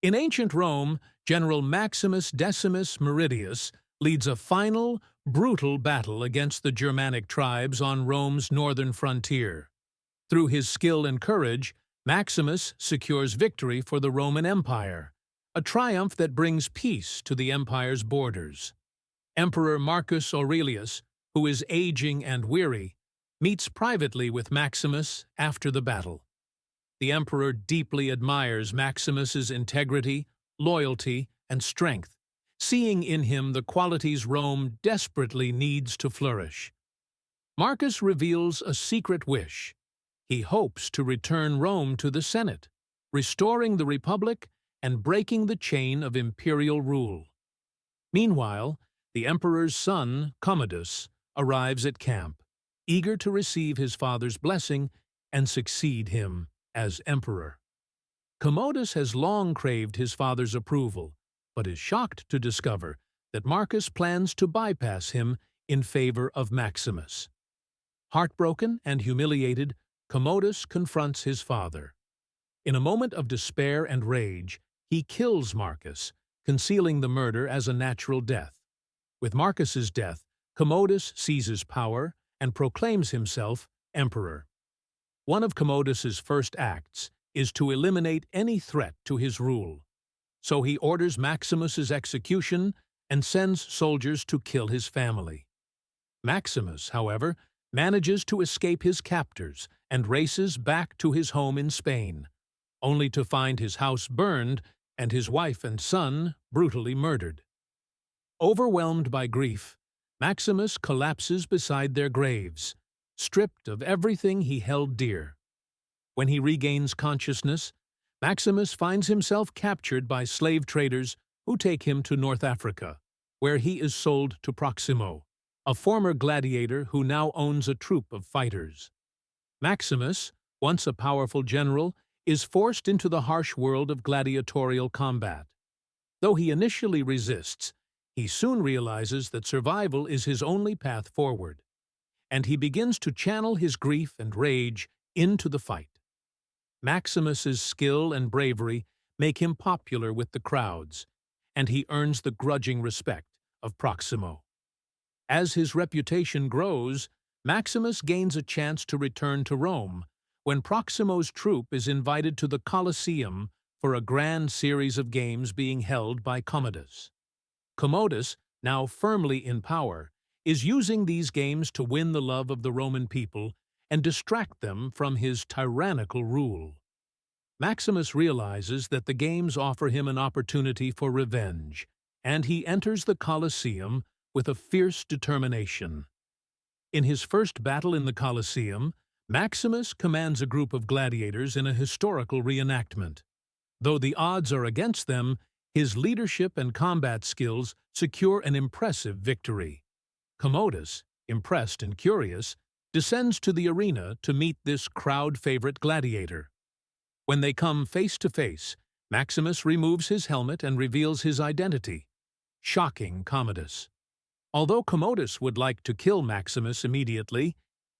In ancient Rome, General Maximus Decimus Meridius leads a final, brutal battle against the Germanic tribes on Rome's northern frontier. Through his skill and courage, Maximus secures victory for the Roman Empire, a triumph that brings peace to the empire's borders. Emperor Marcus Aurelius, who is aging and weary, meets privately with Maximus after the battle. The emperor deeply admires Maximus's integrity, loyalty, and strength, seeing in him the qualities Rome desperately needs to flourish. Marcus reveals a secret wish. He hopes to return Rome to the Senate, restoring the Republic and breaking the chain of imperial rule. Meanwhile, the emperor's son, Commodus, arrives at camp, eager to receive his father's blessing and succeed him as emperor. Commodus has long craved his father's approval, but is shocked to discover that Marcus plans to bypass him in favor of Maximus. Heartbroken and humiliated, Commodus confronts his father. In a moment of despair and rage, he kills Marcus, concealing the murder as a natural death. With Marcus's death, Commodus seizes power and proclaims himself emperor. One of Commodus's first acts is to eliminate any threat to his rule. So he orders Maximus's execution and sends soldiers to kill his family. Maximus, however, manages to escape his captors and races back to his home in Spain, only to find his house burned and his wife and son brutally murdered. Overwhelmed by grief, Maximus collapses beside their graves, stripped of everything he held dear. When he regains consciousness, Maximus finds himself captured by slave traders who take him to North Africa, where he is sold to Proximo, a former gladiator who now owns a troop of fighters. Maximus, once a powerful general, is forced into the harsh world of gladiatorial combat. Though he initially resists, he soon realizes that survival is his only path forward, and he begins to channel his grief and rage into the fight. Maximus's skill and bravery make him popular with the crowds, and he earns the grudging respect of Proximo. As his reputation grows, Maximus gains a chance to return to Rome when Proximo's troop is invited to the Colosseum for a grand series of games being held by Commodus. Commodus, now firmly in power, is using these games to win the love of the Roman people and distract them from his tyrannical rule. Maximus realizes that the games offer him an opportunity for revenge, and he enters the Colosseum with a fierce determination. In his first battle in the Colosseum, Maximus commands a group of gladiators in a historical reenactment. Though the odds are against them, his leadership and combat skills secure an impressive victory. Commodus, impressed and curious, descends to the arena to meet this crowd-favorite gladiator. When they come face to face, Maximus removes his helmet and reveals his identity, shocking Commodus. Although Commodus would like to kill Maximus immediately,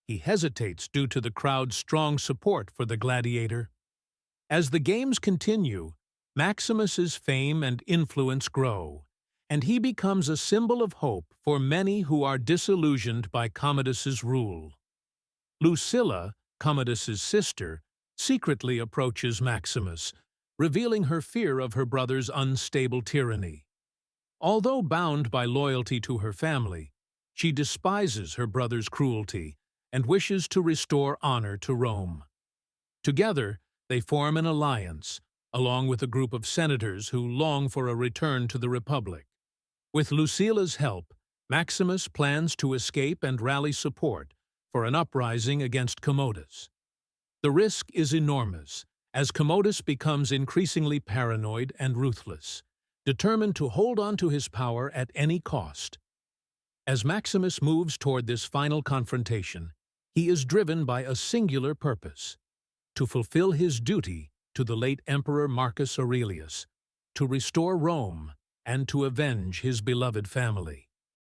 he hesitates due to the crowd's strong support for the gladiator. As the games continue, Maximus's fame and influence grow, and he becomes a symbol of hope for many who are disillusioned by Commodus's rule. Lucilla, Commodus's sister, secretly approaches Maximus, revealing her fear of her brother's unstable tyranny. Although bound by loyalty to her family, she despises her brother's cruelty and wishes to restore honor to Rome. Together, they form an alliance, along with a group of senators who long for a return to the Republic. With Lucilla's help, Maximus plans to escape and rally support for an uprising against Commodus. The risk is enormous, as Commodus becomes increasingly paranoid and ruthless, determined to hold on to his power at any cost. As Maximus moves toward this final confrontation, he is driven by a singular purpose: to fulfill his duty to the late Emperor Marcus Aurelius, to restore Rome, and to avenge his beloved family.